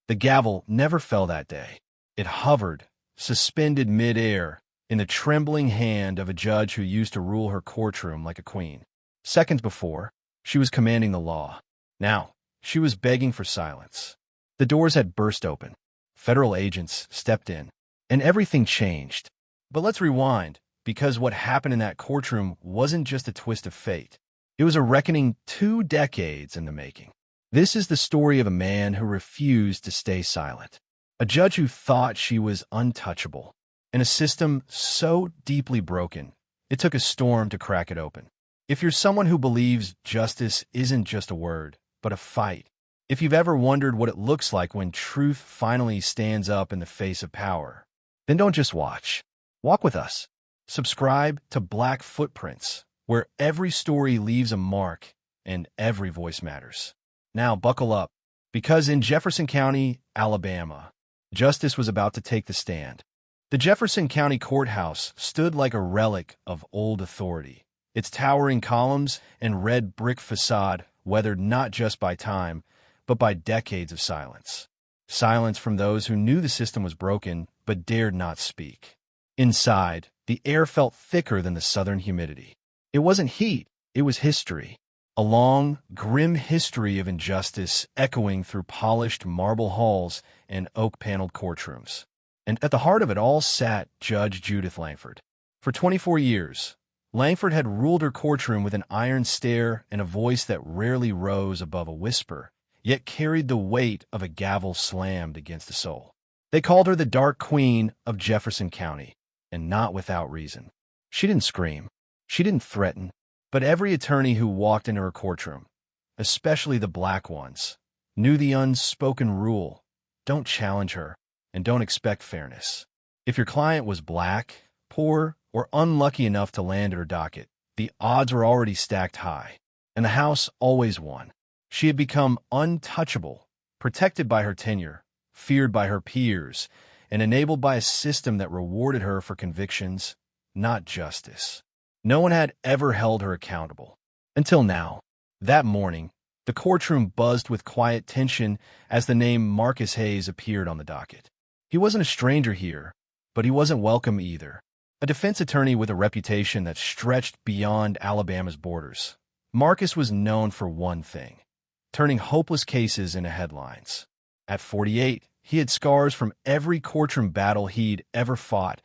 The gavel never fell that day. It hovered, suspended mid-air, in the trembling hand of a judge who used to rule her courtroom like a queen. Seconds before, she was commanding the law. Now, she was begging for silence. The doors had burst open. Federal agents stepped in, and everything changed. But let's rewind, because what happened in that courtroom wasn't just a twist of fate. It was a reckoning 2 decades in the making. This is the story of a man who refused to stay silent, a judge who thought she was untouchable, and a system so deeply broken, it took a storm to crack it open. If you're someone who believes justice isn't just a word, but a fight, if you've ever wondered what it looks like when truth finally stands up in the face of power, then don't just watch. Walk with us. Subscribe to Black Footprints, where every story leaves a mark and every voice matters. Now buckle up, because in Jefferson County, Alabama, justice was about to take the stand. The Jefferson County Courthouse stood like a relic of old authority, its towering columns and red brick facade weathered not just by time, but by decades of silence. Silence from those who knew the system was broken but dared not speak. Inside, the air felt thicker than the southern humidity. It wasn't heat, it was history. A long, grim history of injustice echoing through polished marble halls and oak-paneled courtrooms. And at the heart of it all sat Judge Judith Langford. For 24 years, Langford had ruled her courtroom with an iron stare and a voice that rarely rose above a whisper, yet carried the weight of a gavel slammed against the soul. They called her the Dark Queen of Jefferson County, and not without reason. She didn't scream. She didn't threaten. But every attorney who walked into her courtroom, especially the black ones, knew the unspoken rule: don't challenge her, and don't expect fairness. If your client was black, poor, or unlucky enough to land at her docket, the odds were already stacked high, and the House always won. She had become untouchable, protected by her tenure, feared by her peers, and enabled by a system that rewarded her for convictions, not justice. No one had ever held her accountable. Until now. That morning, the courtroom buzzed with quiet tension as the name Marcus Hayes appeared on the docket. He wasn't a stranger here, but he wasn't welcome either. A defense attorney with a reputation that stretched beyond Alabama's borders. Marcus was known for one thing: turning hopeless cases into headlines. At 48, he had scars from every courtroom battle he'd ever fought,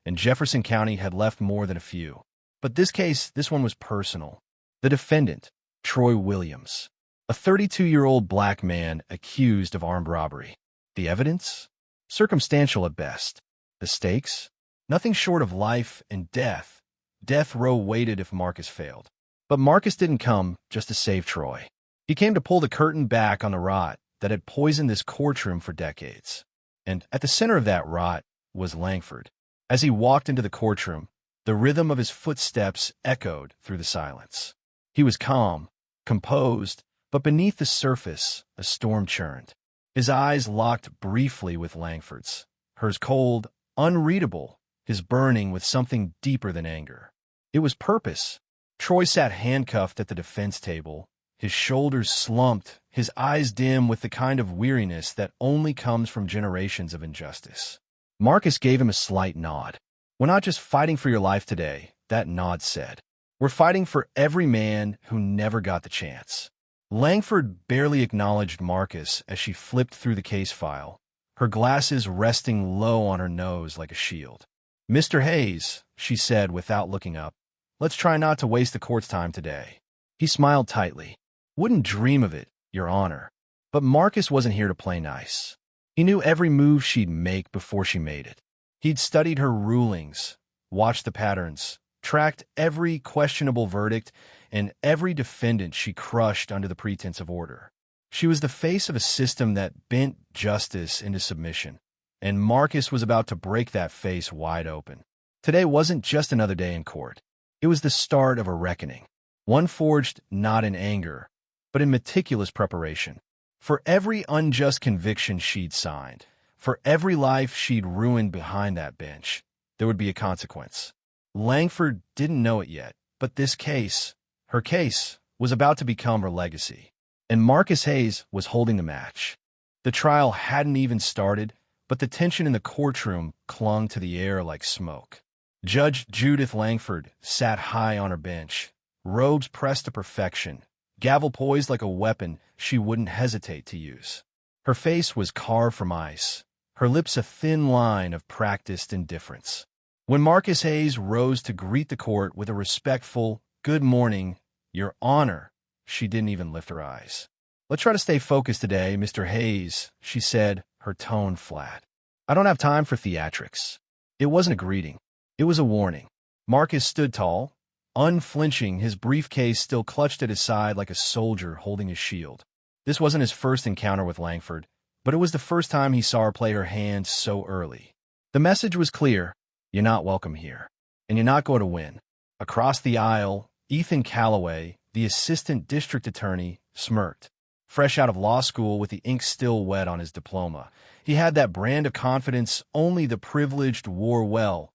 and Jefferson County had left more than a few. But this one was personal. The defendant, Troy Williams, a 32-year-old black man accused of armed robbery. The evidence? Circumstantial at best. The stakes? Nothing short of life and death. Death row waited if Marcus failed. But Marcus didn't come just to save Troy. He came to pull the curtain back on the rot that had poisoned this courtroom for decades. And at the center of that rot was Langford. As he walked into the courtroom, the rhythm of his footsteps echoed through the silence. He was calm, composed, but beneath the surface, a storm churned. His eyes locked briefly with Langford's, hers cold, unreadable, his burning with something deeper than anger. It was purpose. Troy sat handcuffed at the defense table, his shoulders slumped, his eyes dim with the kind of weariness that only comes from generations of injustice. Marcus gave him a slight nod. "We're not just fighting for your life today," that nod said. "We're fighting for every man who never got the chance." Langford barely acknowledged Marcus as she flipped through the case file, her glasses resting low on her nose like a shield. "Mr. Hayes," she said without looking up, "let's try not to waste the court's time today." He smiled tightly. "Wouldn't dream of it, Your Honor." But Marcus wasn't here to play nice. He knew every move she'd make before she made it. He'd studied her rulings, watched the patterns, tracked every questionable verdict, and every defendant she crushed under the pretense of order. She was the face of a system that bent justice into submission, and Marcus was about to break that face wide open. Today wasn't just another day in court. It was the start of a reckoning, one forged not in anger, but in meticulous preparation. For every unjust conviction she'd signed, for every life she'd ruined behind that bench, there would be a consequence. Langford didn't know it yet, but this case, her case, was about to become her legacy. And Marcus Hayes was holding the match. The trial hadn't even started, but the tension in the courtroom clung to the air like smoke. Judge Judith Langford sat high on her bench, robes pressed to perfection, gavel poised like a weapon she wouldn't hesitate to use. Her face was carved from ice, her lips a thin line of practiced indifference. When Marcus Hayes rose to greet the court with a respectful, "Good morning, Your Honor," she didn't even lift her eyes. "Let's try to stay focused today, Mr. Hayes," she said, her tone flat. "I don't have time for theatrics." It wasn't a greeting. It was a warning. Marcus stood tall, unflinching, his briefcase still clutched at his side like a soldier holding his shield. This wasn't his first encounter with Langford, but it was the first time he saw her play her hand so early. The message was clear: you're not welcome here, and you're not going to win. Across the aisle, Ethan Calloway, the assistant district attorney, smirked. Fresh out of law school with the ink still wet on his diploma, he had that brand of confidence only the privileged wore well,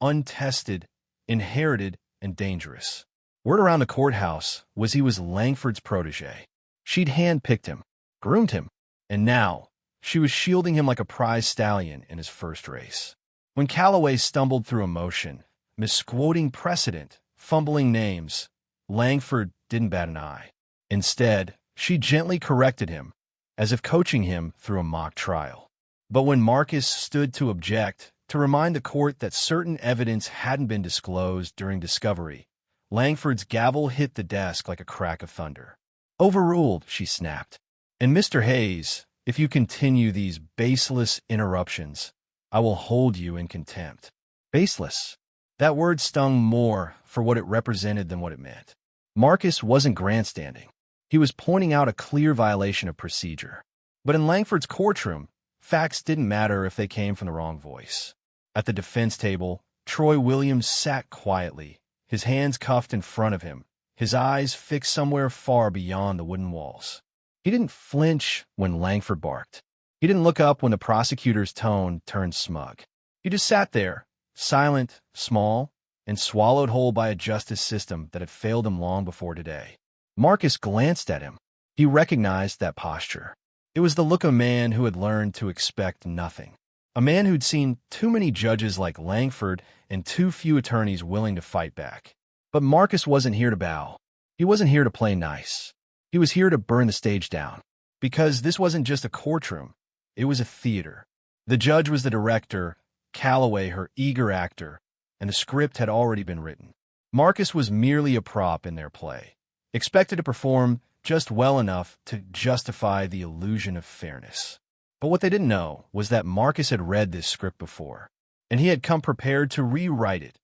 untested, inherited, and dangerous. Word around the courthouse was he was Langford's protege. She'd handpicked him, groomed him, and now she was shielding him like a prize stallion in his first race. When Calloway stumbled through emotion, misquoting precedent, fumbling names, Langford didn't bat an eye. Instead, she gently corrected him, as if coaching him through a mock trial. But when Marcus stood to object, to remind the court that certain evidence hadn't been disclosed during discovery, Langford's gavel hit the desk like a crack of thunder. "Overruled," she snapped. "And Mr. Hayes, if you continue these baseless interruptions, I will hold you in contempt." Baseless. That word stung more for what it represented than what it meant. Marcus wasn't grandstanding. He was pointing out a clear violation of procedure. But in Langford's courtroom, facts didn't matter if they came from the wrong voice. At the defense table, Troy Williams sat quietly, his hands cuffed in front of him, his eyes fixed somewhere far beyond the wooden walls. He didn't flinch when Langford barked. He didn't look up when the prosecutor's tone turned smug. He just sat there, silent, small, and swallowed whole by a justice system that had failed him long before today. Marcus glanced at him. He recognized that posture. It was the look of a man who had learned to expect nothing. A man who'd seen too many judges like Langford and too few attorneys willing to fight back. But Marcus wasn't here to bow. He wasn't here to play nice. He was here to burn the stage down. Because this wasn't just a courtroom. It was a theater. The judge was the director, Calloway her eager actor, and the script had already been written. Marcus was merely a prop in their play, expected to perform just well enough to justify the illusion of fairness. But what they didn't know was that Marcus had read this script before, and he had come prepared to rewrite it,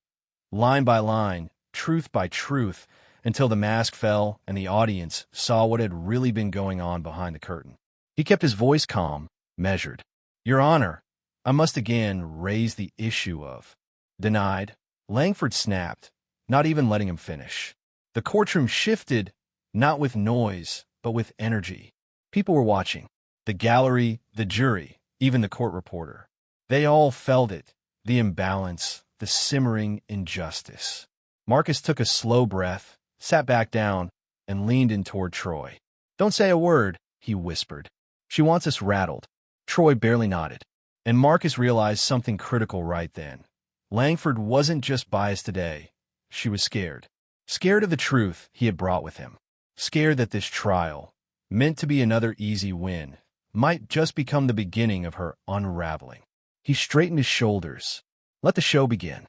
line by line, truth by truth, until the mask fell and the audience saw what had really been going on behind the curtain. He kept his voice calm, measured. "Your Honor, I must again raise the issue of..." Denied. Langford snapped, not even letting him finish. The courtroom shifted, not with noise, but with energy. People were watching. The gallery, the jury, even the court reporter. They all felt it, the imbalance, the simmering injustice. Marcus took a slow breath, sat back down, and leaned in toward Troy. "Don't say a word," he whispered. "She wants us rattled." Troy barely nodded, and Marcus realized something critical right then. Langford wasn't just biased today. She was scared. Scared of the truth he had brought with him. Scared that this trial, meant to be another easy win, might just become the beginning of her unraveling. He straightened his shoulders. Let the show begin.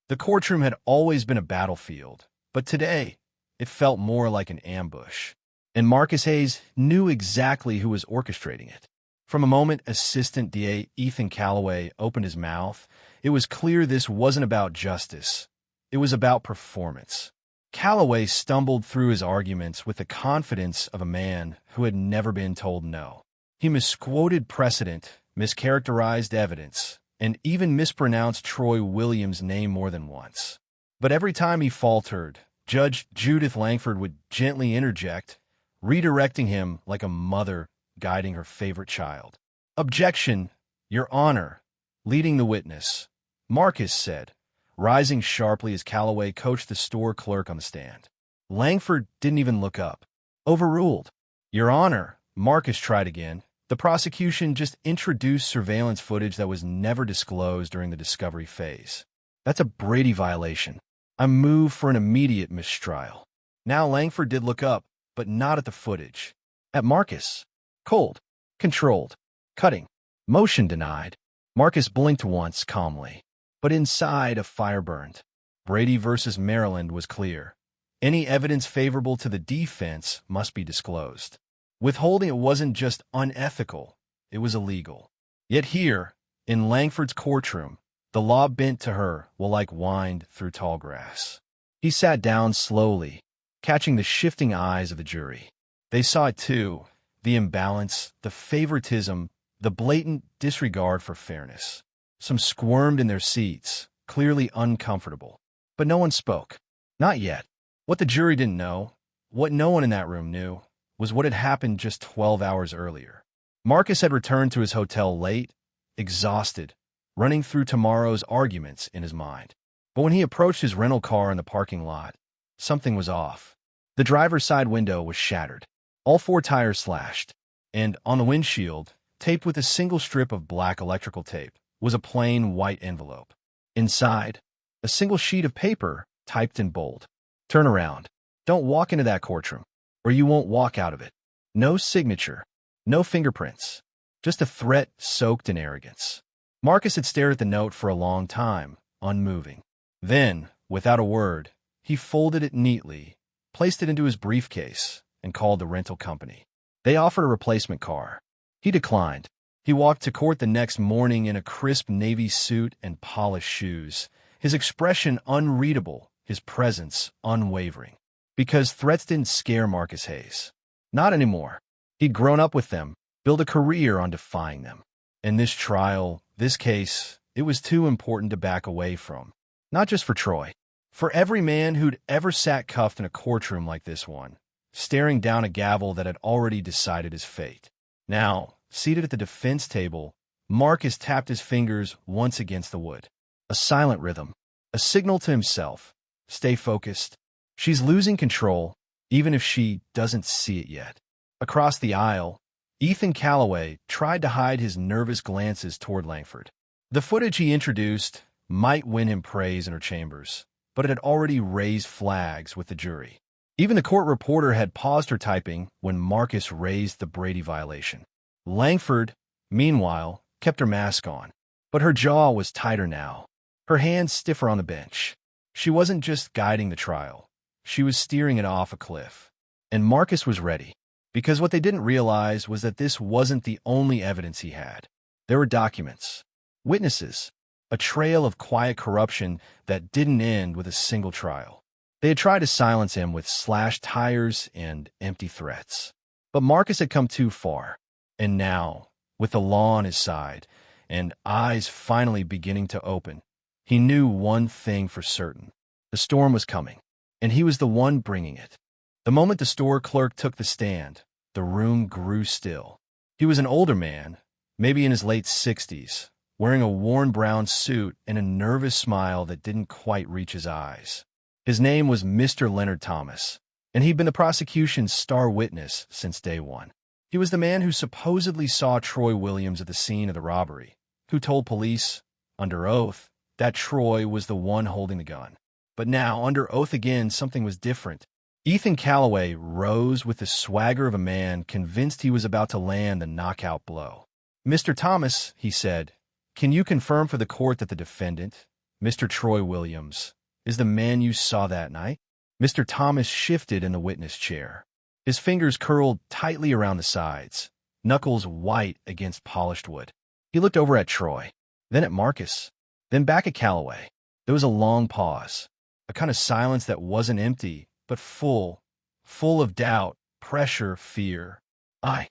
The courtroom had always been a battlefield, but today it felt more like an ambush. And Marcus Hayes knew exactly who was orchestrating it. From a moment Assistant DA Ethan Calloway opened his mouth, it was clear this wasn't about justice. It was about performance. Calloway stumbled through his arguments with the confidence of a man who had never been told no. He misquoted precedent, mischaracterized evidence, and even mispronounced Troy Williams' name more than once. But every time he faltered, Judge Judith Langford would gently interject, redirecting him like a mother guiding her favorite child. "Objection, Your Honor," leading the witness, Marcus said, rising sharply as Calloway coached the store clerk on the stand. Langford didn't even look up. "Overruled." "Your Honor," Marcus tried again, The prosecution just introduced surveillance footage that was never disclosed during the discovery phase. That's a Brady violation. I move for an immediate mistrial. Now Langford did look up, but not at the footage. At Marcus. Cold. Controlled. Cutting. Motion denied. Marcus blinked once calmly. But inside, a fire burned. Brady versus Maryland was clear. Any evidence favorable to the defense must be disclosed. Withholding it wasn't just unethical, it was illegal. Yet here, in Langford's courtroom, the law bent to her will like wind through tall grass. He sat down slowly, catching the shifting eyes of the jury. They saw it too, the imbalance, the favoritism, the blatant disregard for fairness. Some squirmed in their seats, clearly uncomfortable. But no one spoke. Not yet. What the jury didn't know, what no one in that room knew, was what had happened just 12 hours earlier. Marcus had returned to his hotel late, exhausted, running through tomorrow's arguments in his mind. But when he approached his rental car in the parking lot, something was off. The driver's side window was shattered, all 4 tires slashed, and on the windshield, taped with a single strip of black electrical tape, was a plain white envelope. Inside, a single sheet of paper typed in bold. Turn around. Don't walk into that courtroom, or you won't walk out of it. No signature, no fingerprints, just a threat soaked in arrogance. Marcus had stared at the note for a long time, unmoving. Then, without a word, he folded it neatly, placed it into his briefcase, and called the rental company. They offered a replacement car. He declined. He walked to court the next morning in a crisp navy suit and polished shoes, his expression unreadable, his presence unwavering. Because threats didn't scare Marcus Hayes. Not anymore. He'd grown up with them, built a career on defying them. And this trial, this case, it was too important to back away from. Not just for Troy. For every man who'd ever sat cuffed in a courtroom like this one, staring down a gavel that had already decided his fate. Now, seated at the defense table, Marcus tapped his fingers once against the wood. A silent rhythm, a signal to himself. Stay focused. She's losing control, even if she doesn't see it yet. Across the aisle, Ethan Calloway tried to hide his nervous glances toward Langford. The footage he introduced might win him praise in her chambers, but it had already raised flags with the jury. Even the court reporter had paused her typing when Marcus raised the Brady violation. Langford, meanwhile, kept her mask on, but her jaw was tighter now, her hands stiffer on the bench. She wasn't just guiding the trial. She was steering it off a cliff. And Marcus was ready, because what they didn't realize was that this wasn't the only evidence he had. There were documents, witnesses, a trail of quiet corruption that didn't end with a single trial. They had tried to silence him with slashed tires and empty threats. But Marcus had come too far. And now, with the law on his side, and eyes finally beginning to open, he knew one thing for certain. The storm was coming, and he was the one bringing it. The moment the store clerk took the stand, the room grew still. He was an older man, maybe in his late 60s, wearing a worn brown suit and a nervous smile that didn't quite reach his eyes. His name was Mr. Leonard Thomas, and he'd been the prosecution's star witness since day one. He was the man who supposedly saw Troy Williams at the scene of the robbery, who told police, under oath, that Troy was the one holding the gun. But now, under oath again, something was different. Ethan Calloway rose with the swagger of a man convinced he was about to land the knockout blow. "Mr. Thomas," he said, "can you confirm for the court that the defendant, Mr. Troy Williams, is the man you saw that night?" Mr. Thomas shifted in the witness chair. His fingers curled tightly around the sides, knuckles white against polished wood. He looked over at Troy, then at Marcus, then back at Calloway. There was a long pause, a kind of silence that wasn't empty, but full of doubt, pressure, fear. I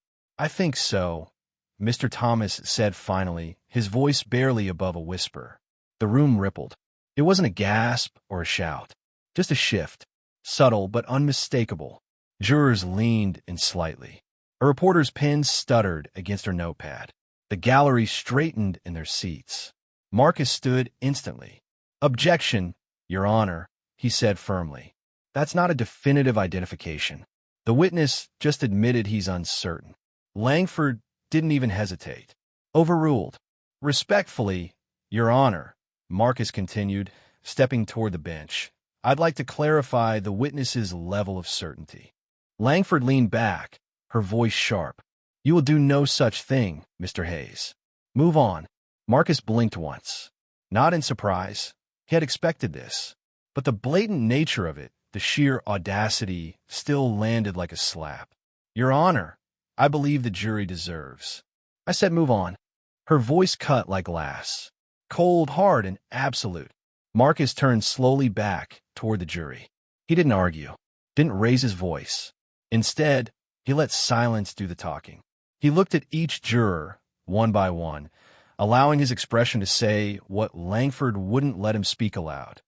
think so," Mr. Thomas said finally, his voice barely above a whisper. The room rippled. It wasn't a gasp or a shout, just a shift, subtle but unmistakable. Jurors leaned in slightly. A reporter's pen stuttered against her notepad. The gallery straightened in their seats. Marcus stood instantly. "Objection, Your Honor," he said firmly. "That's not a definitive identification. The witness just admitted he's uncertain." Langford didn't even hesitate. Overruled. Respectfully, Your Honor, Marcus continued, stepping toward the bench. I'd like to clarify the witness's level of certainty. Langford leaned back, her voice sharp. You will do no such thing, Mr. Hayes. Move on. Marcus blinked once. Not in surprise. He had expected this. But the blatant nature of it, the sheer audacity, still landed like a slap. Your Honor, I believe the jury deserves. I said move on. Her voice cut like glass. Cold, hard, and absolute. Marcus turned slowly back toward the jury. He didn't argue, didn't raise his voice. Instead, he let silence do the talking. He looked at each juror, one by one, allowing his expression to say what Langford wouldn't let him speak aloud.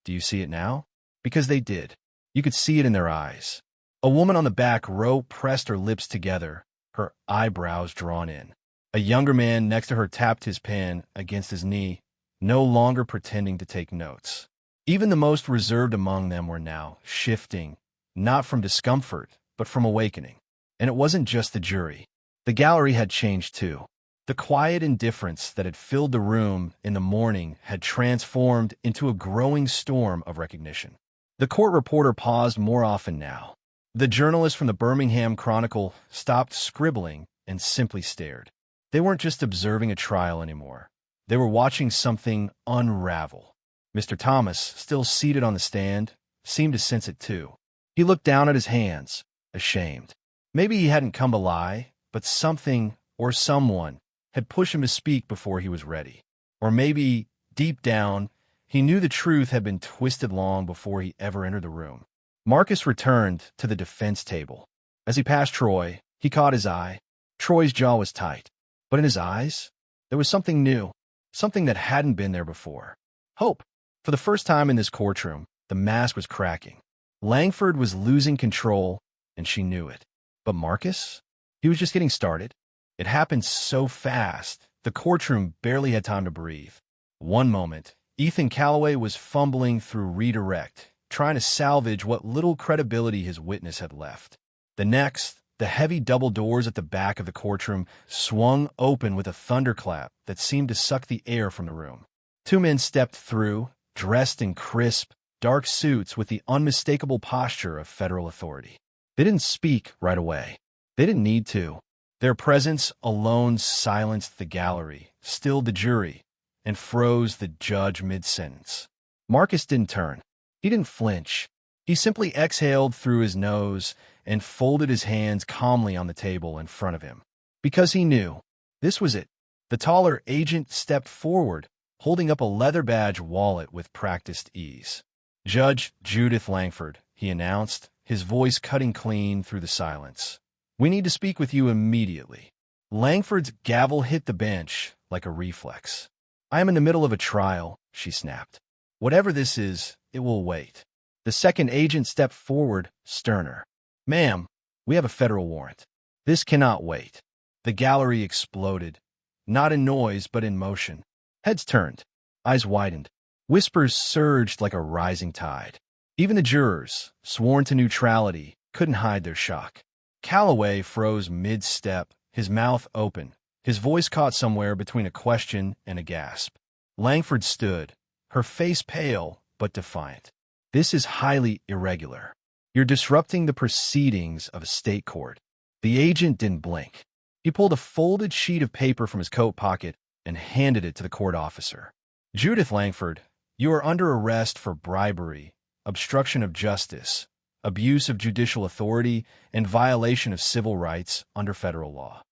Do you see it now? Because they did. You could see it in their eyes. A woman on the back row pressed her lips together, her eyebrows drawn in. A younger man next to her tapped his pen against his knee, no longer pretending to take notes. Even the most reserved among them were now shifting, not from discomfort, but from awakening. And it wasn't just the jury. The gallery had changed too. The quiet indifference that had filled the room in the morning had transformed into a growing storm of recognition. The court reporter paused more often now. The journalist from the Birmingham Chronicle stopped scribbling and simply stared. They weren't just observing a trial anymore. They were watching something unravel. Mr. Thomas, still seated on the stand, seemed to sense it too. He looked down at his hands, ashamed. Maybe he hadn't come to lie, but something or someone had pushed him to speak before he was ready. Or maybe, deep down, he knew the truth had been twisted long before he ever entered the room. Marcus returned to the defense table. As he passed Troy, he caught his eye. Troy's jaw was tight, but in his eyes, there was something new, something that hadn't been there before. Hope. For the first time in this courtroom, the mask was cracking. Langford was losing control, and she knew it. But Marcus? He was just getting started. It happened so fast, the courtroom barely had time to breathe. One moment, Ethan Calloway was fumbling through redirect, trying to salvage what little credibility his witness had left. The next, the heavy double doors at the back of the courtroom swung open with a thunderclap that seemed to suck the air from the room. Two men stepped through, dressed in crisp, dark suits with the unmistakable posture of federal authority. They didn't speak right away. They didn't need to. Their presence alone silenced the gallery, stilled the jury, and froze the judge mid-sentence. Marcus didn't turn. He didn't flinch. He simply exhaled through his nose and folded his hands calmly on the table in front of him. Because he knew. This was it. The taller agent stepped forward, holding up a leather badge wallet with practiced ease. Judge Judith Langford, he announced, his voice cutting clean through the silence. We need to speak with you immediately. Langford's gavel hit the bench like a reflex. I am in the middle of a trial, she snapped. Whatever this is, it will wait. The second agent stepped forward, sterner. Ma'am, we have a federal warrant. This cannot wait. The gallery exploded, not in noise but in motion. Heads turned, eyes widened. Whispers surged like a rising tide. Even the jurors, sworn to neutrality, couldn't hide their shock. Calloway froze mid-step, his mouth open. His voice caught somewhere between a question and a gasp. Langford stood, her face pale but defiant. This is highly irregular. You're disrupting the proceedings of a state court. The agent didn't blink. He pulled a folded sheet of paper from his coat pocket and handed it to the court officer. Judith Langford, you are under arrest for bribery, obstruction of justice, abuse of judicial authority, and violation of civil rights under federal law.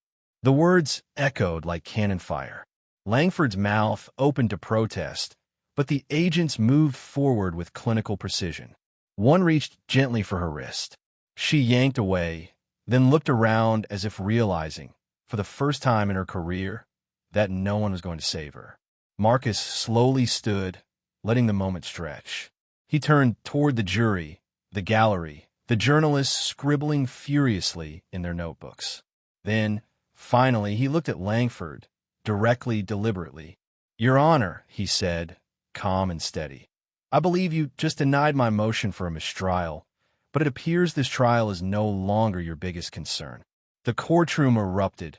The words echoed like cannon fire. Langford's mouth opened to protest, but the agents moved forward with clinical precision. One reached gently for her wrist. She yanked away, then looked around as if realizing, for the first time in her career, that no one was going to save her. Marcus slowly stood, letting the moment stretch. He turned toward the jury, the gallery, the journalists scribbling furiously in their notebooks. Then, finally, he looked at Langford, directly, deliberately. Your Honor, he said, calm and steady. I believe you just denied my motion for a mistrial, but it appears this trial is no longer your biggest concern. The courtroom erupted.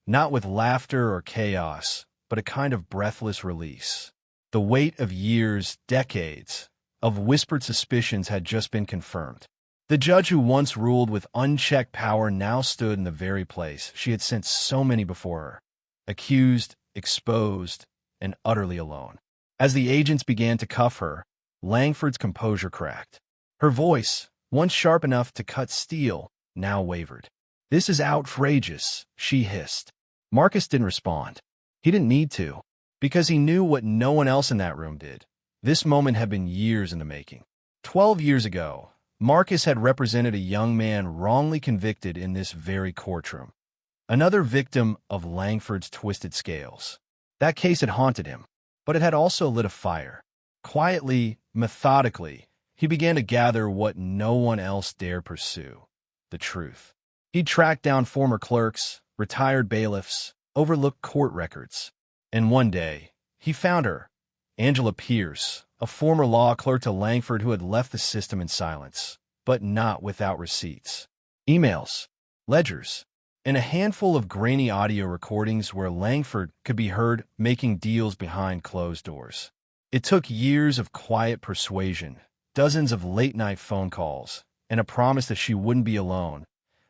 not with laughter or chaos, but a kind of breathless release. The weight of years, decades, of whispered suspicions had just been confirmed. The judge who once ruled with unchecked power now stood in the very place she had sent so many before her, accused, exposed, and utterly alone. As the agents began to cuff her, Langford's composure cracked. Her voice, once sharp enough to cut steel, now wavered. "This is outrageous," she hissed. Marcus didn't respond. He didn't need to, because he knew what no one else in that room did. This moment had been years in the making. 12 years ago, Marcus had represented a young man wrongly convicted in this very courtroom. Another victim of Langford's twisted scales. That case had haunted him, but it had also lit a fire. Quietly, methodically, he began to gather what no one else dared pursue: the truth. He tracked down former clerks, retired bailiffs, overlooked court records. And one day, he found her, Angela Pierce, a former law clerk to Langford who had left the system in silence, but not without receipts, emails, ledgers, and a handful of grainy audio recordings where Langford could be heard making deals behind closed doors. It took years of quiet persuasion, dozens of late-night phone calls, and a promise that she wouldn't be alone,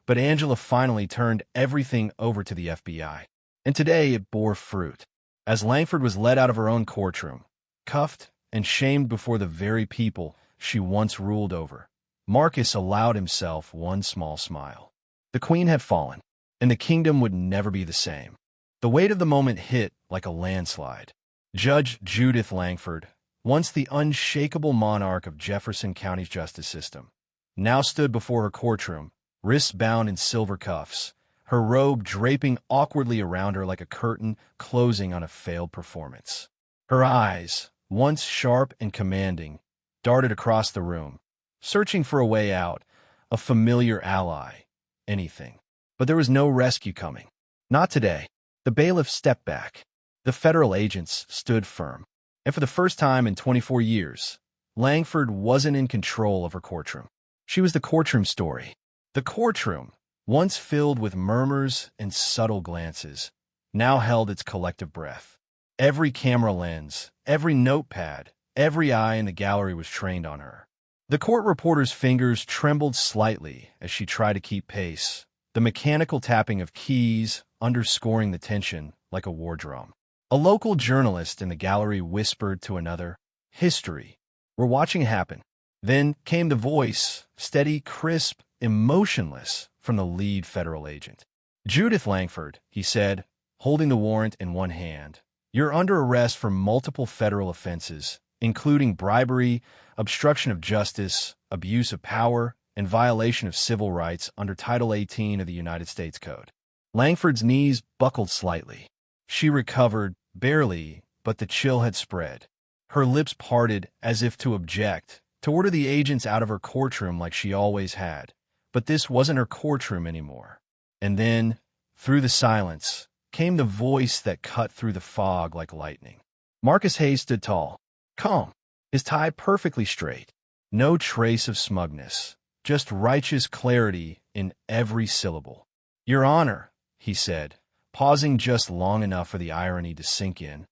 but Angela finally turned everything over to the FBI. And today it bore fruit. As Langford was led out of her own courtroom, cuffed and shamed before the very people she once ruled over, Marcus allowed himself one small smile. The queen had fallen, and the kingdom would never be the same. The weight of the moment hit like a landslide. Judge Judith Langford, once the unshakable monarch of Jefferson County's justice system, now stood before her courtroom, wrists bound in silver cuffs, her robe draping awkwardly around her like a curtain closing on a failed performance. Her eyes, once sharp and commanding, darted across the room, searching for a way out, a familiar ally, anything. But there was no rescue coming. Not today. The bailiff stepped back. The federal agents stood firm. And for the first time in 24 years, Langford wasn't in control of her courtroom. She was the courtroom story. The courtroom, once filled with murmurs and subtle glances, now held its collective breath. Every camera lens, every notepad, every eye in the gallery was trained on her. The court reporter's fingers trembled slightly as she tried to keep pace, the mechanical tapping of keys underscoring the tension like a war drum. A local journalist in the gallery whispered to another, "History. We're watching it happen." Then came the voice, steady, crisp, emotionless, from the lead federal agent. "Judith Langford," he said, holding the warrant in one hand, "you're under arrest for multiple federal offenses, including bribery, obstruction of justice, abuse of power, and violation of civil rights under Title 18 of the United States Code." Langford's knees buckled slightly. She recovered, barely, but the chill had spread. Her lips parted as if to object, to order the agents out of her courtroom like she always had. But this wasn't her courtroom anymore. And then, through the silence, came the voice that cut through the fog like lightning. Marcus Hayes stood tall, calm, his tie perfectly straight. No trace of smugness, just righteous clarity in every syllable. "Your Honor," he said, pausing just long enough for the irony to sink in,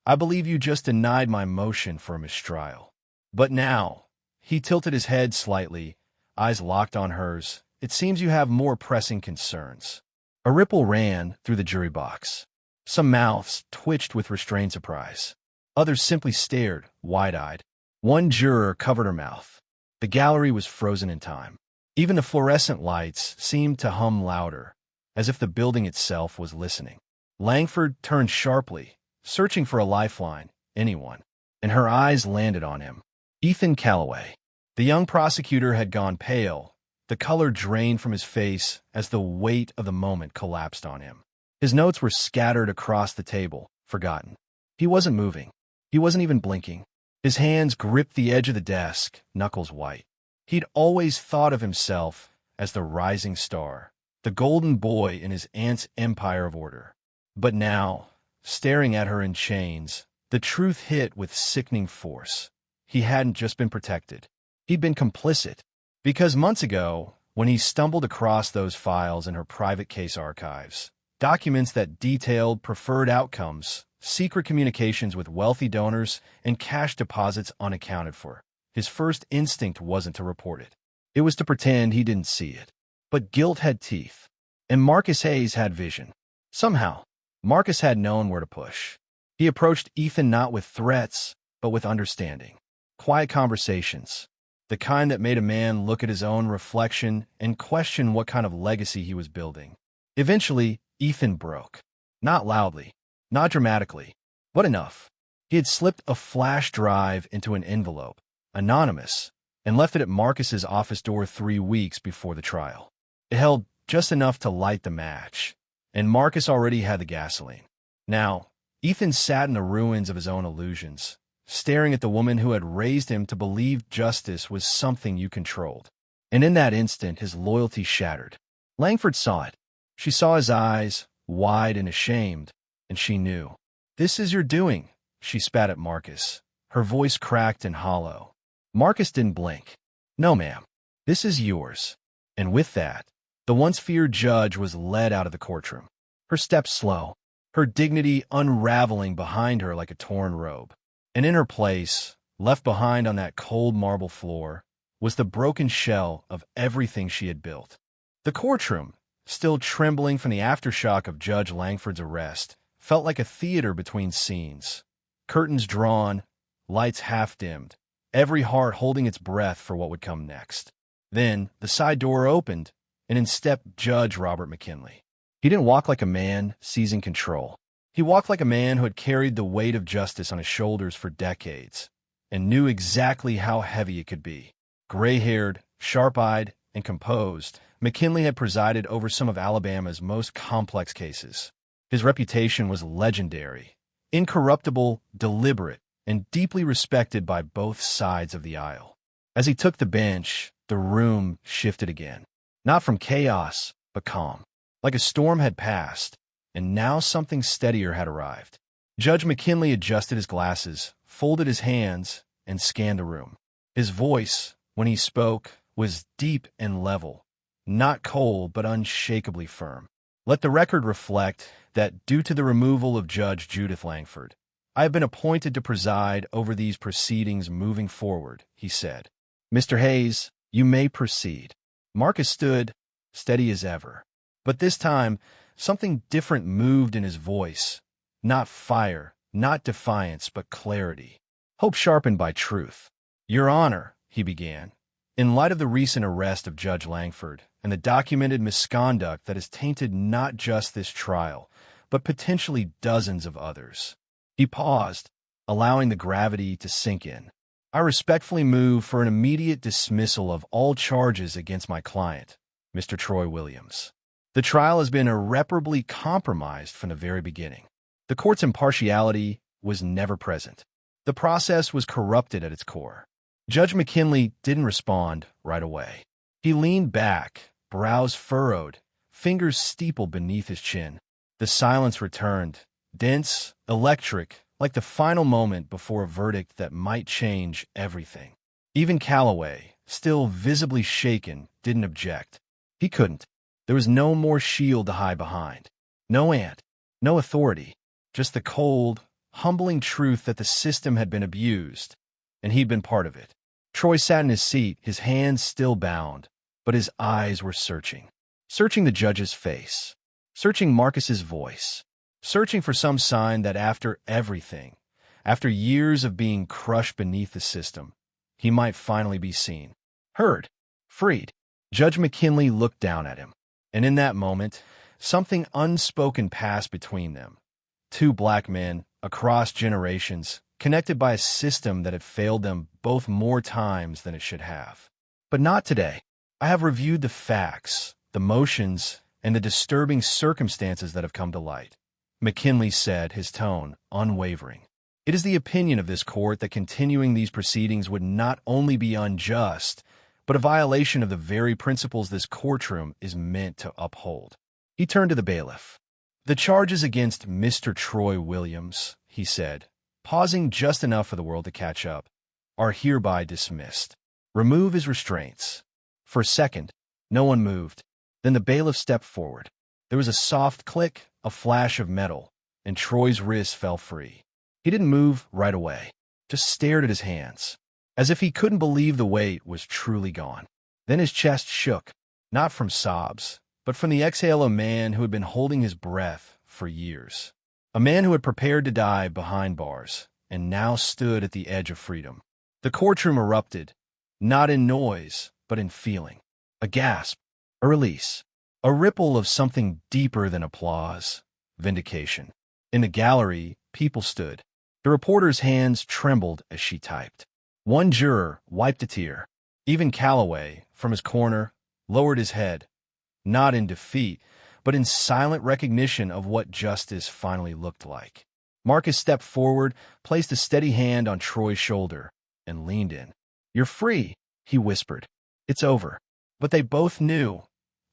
"I believe you just denied my motion for a mistrial. But now," he tilted his head slightly, eyes locked on hers, "it seems you have more pressing concerns." A ripple ran through the jury box. Some mouths twitched with restrained surprise. Others simply stared, wide-eyed. One juror covered her mouth. The gallery was frozen in time. Even the fluorescent lights seemed to hum louder, as if the building itself was listening. Langford turned sharply, searching for a lifeline, anyone, and her eyes landed on him. Ethan Calloway. The young prosecutor had gone pale, the color drained from his face as the weight of the moment collapsed on him. His notes were scattered across the table, forgotten. He wasn't moving. He wasn't even blinking. His hands gripped the edge of the desk, knuckles white. He'd always thought of himself as the rising star, the golden boy in his aunt's empire of order. But now, staring at her in chains, the truth hit with sickening force. He hadn't just been protected. He'd been complicit. Because months ago, when he stumbled across those files in her private case archives, documents that detailed preferred outcomes, secret communications with wealthy donors, and cash deposits unaccounted for. His first instinct wasn't to report it. It was to pretend he didn't see it. But guilt had teeth, and Marcus Hayes had vision. Somehow, Marcus had known where to push. He approached Ethan not with threats, but with understanding. Quiet conversations, the kind that made a man look at his own reflection and question what kind of legacy he was building. Eventually, Ethan broke. Not loudly, not dramatically, but enough. He had slipped a flash drive into an envelope, anonymous, and left it at Marcus's office door 3 weeks before the trial. It held just enough to light the match, and Marcus already had the gasoline. Now, Ethan sat in the ruins of his own illusions, staring at the woman who had raised him to believe justice was something you controlled. And in that instant, his loyalty shattered. Langford saw it. She saw his eyes, wide and ashamed, and she knew. "This is your doing," she spat at Marcus, her voice cracked and hollow. Marcus didn't blink. "No, ma'am. This is yours." And with that, the once feared judge was led out of the courtroom. Her steps slow, her dignity unraveling behind her like a torn robe. And in her place, left behind on that cold marble floor, was the broken shell of everything she had built. The courtroom, still trembling from the aftershock of Judge Langford's arrest, felt like a theater between scenes. Curtains drawn, lights half-dimmed, every heart holding its breath for what would come next. Then, the side door opened, and in stepped Judge Robert McKinley. He didn't walk like a man seizing control. He walked like a man who had carried the weight of justice on his shoulders for decades, and knew exactly how heavy it could be. Gray-haired, sharp-eyed, and composed, McKinley had presided over some of Alabama's most complex cases. His reputation was legendary, incorruptible, deliberate, and deeply respected by both sides of the aisle. As he took the bench, the room shifted again. Not from chaos, but calm. Like a storm had passed, and now something steadier had arrived. Judge McKinley adjusted his glasses, folded his hands, and scanned the room. His voice, when he spoke, was deep and level, not cold but unshakably firm. "Let the record reflect that due to the removal of Judge Judith Langford, I have been appointed to preside over these proceedings moving forward," he said. "Mr. Hayes, you may proceed." Marcus stood, steady as ever. But this time, something different moved in his voice. Not fire, not defiance, but clarity. Hope sharpened by truth. "Your Honor," he began, "in light of the recent arrest of Judge Langford and the documented misconduct that has tainted not just this trial, but potentially dozens of others." He paused, allowing the gravity to sink in. "I respectfully move for an immediate dismissal of all charges against my client, Mr. Troy Williams. The trial has been irreparably compromised from the very beginning. The court's impartiality was never present. The process was corrupted at its core." Judge McKinley didn't respond right away. He leaned back, brows furrowed, fingers steepled beneath his chin. The silence returned, dense, electric, like the final moment before a verdict that might change everything. Even Calloway, still visibly shaken, didn't object. He couldn't. There was no more shield to hide behind. No ant, no authority, just the cold, humbling truth that the system had been abused, and he'd been part of it. Troy sat in his seat, his hands still bound, but his eyes were searching. Searching the judge's face, searching Marcus's voice, searching for some sign that after everything, after years of being crushed beneath the system, he might finally be seen, heard, freed. Judge McKinley looked down at him, and in that moment, something unspoken passed between them. Two black men, across generations, connected by a system that had failed them both more times than it should have. "But not today. I have reviewed the facts, the motions, and the disturbing circumstances that have come to light," McKinley said, his tone unwavering. "It is the opinion of this court that continuing these proceedings would not only be unjust, but a violation of the very principles this courtroom is meant to uphold." He turned to the bailiff. "The charges against Mr. Troy Williams," he said, pausing just enough for the world to catch up, "are hereby dismissed. Remove his restraints." For a second, no one moved. Then the bailiff stepped forward. There was a soft click, a flash of metal, and Troy's wrist fell free. He didn't move right away, just stared at his hands, as if he couldn't believe the weight was truly gone. Then his chest shook, not from sobs, but from the exhale of a man who had been holding his breath for years. A man who had prepared to die behind bars, and now stood at the edge of freedom. The courtroom erupted, not in noise, but in feeling. A gasp, a release, a ripple of something deeper than applause, vindication. In the gallery, people stood. The reporter's hands trembled as she typed. One juror wiped a tear. Even Calloway, from his corner, lowered his head, not in defeat, but in silent recognition of what justice finally looked like. Marcus stepped forward, placed a steady hand on Troy's shoulder, and leaned in. "You're free," he whispered. "It's over." But they both knew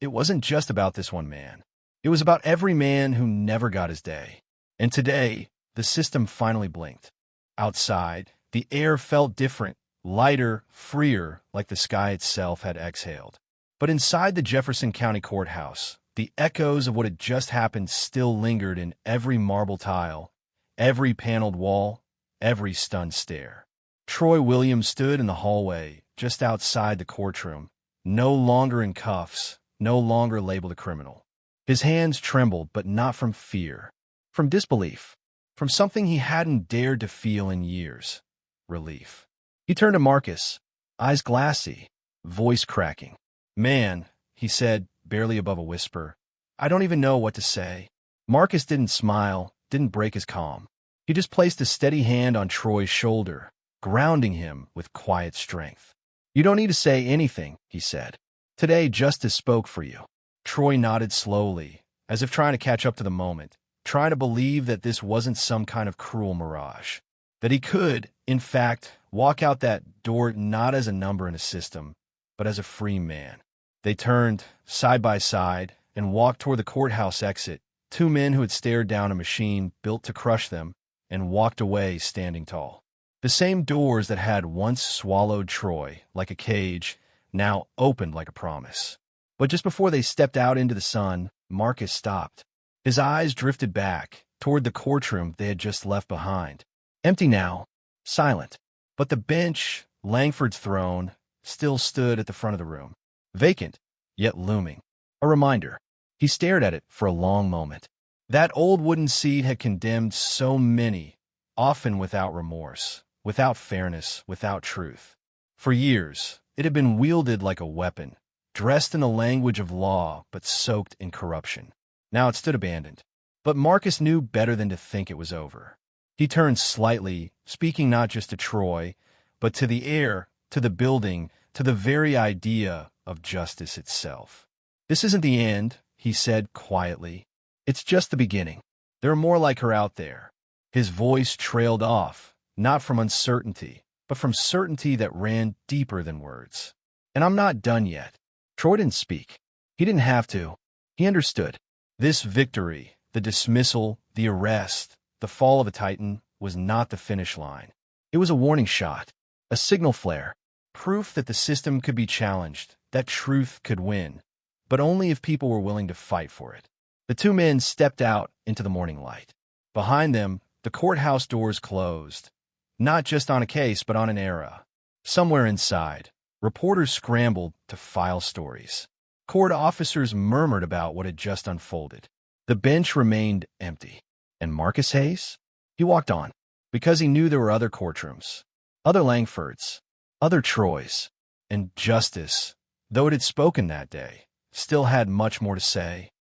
it wasn't just about this one man. It was about every man who never got his day. And today, the system finally blinked. Outside, the air felt different, lighter, freer, like the sky itself had exhaled. But inside the Jefferson County Courthouse, the echoes of what had just happened still lingered in every marble tile, every paneled wall, every stunned stare. Troy Williams stood in the hallway, just outside the courtroom, no longer in cuffs, no longer labeled a criminal. His hands trembled, but not from fear, from disbelief, from something he hadn't dared to feel in years: relief. He turned to Marcus, eyes glassy, voice cracking. "Man," he said, barely above a whisper, "I don't even know what to say." Marcus didn't smile, didn't break his calm. He just placed a steady hand on Troy's shoulder, grounding him with quiet strength. "You don't need to say anything," he said. "Today, justice spoke for you." Troy nodded slowly, as if trying to catch up to the moment, trying to believe that this wasn't some kind of cruel mirage, that he could, in fact, walk out that door not as a number in a system, but as a free man. They turned, side by side, and walked toward the courthouse exit, two men who had stared down a machine built to crush them and walked away standing tall. The same doors that had once swallowed Troy like a cage now opened like a promise. But just before they stepped out into the sun, Marcus stopped. His eyes drifted back toward the courtroom they had just left behind. Empty now, silent. But the bench, Langford's throne, still stood at the front of the room. Vacant, yet looming. A reminder. He stared at it for a long moment. That old wooden seat had condemned so many, often without remorse, without fairness, without truth. For years, it had been wielded like a weapon, dressed in the language of law but soaked in corruption. Now it stood abandoned. But Marcus knew better than to think it was over. He turned slightly, speaking not just to Troy, but to the air, to the building, to the very idea of justice itself. "This isn't the end," he said quietly. "It's just the beginning. There are more like her out there." His voice trailed off, not from uncertainty, but from certainty that ran deeper than words. "And I'm not done yet." Troy didn't speak. He didn't have to. He understood. This victory, the dismissal, the arrest, the fall of a titan, was not the finish line. It was a warning shot, a signal flare, proof that the system could be challenged, that truth could win, but only if people were willing to fight for it. The two men stepped out into the morning light. Behind them, the courthouse doors closed, not just on a case, but on an era. Somewhere inside, reporters scrambled to file stories. Court officers murmured about what had just unfolded. The bench remained empty. And Marcus Hayes? He walked on, because he knew there were other courtrooms, other Langfords, other Troys, and justice, though it had spoken that day, still had much more to say,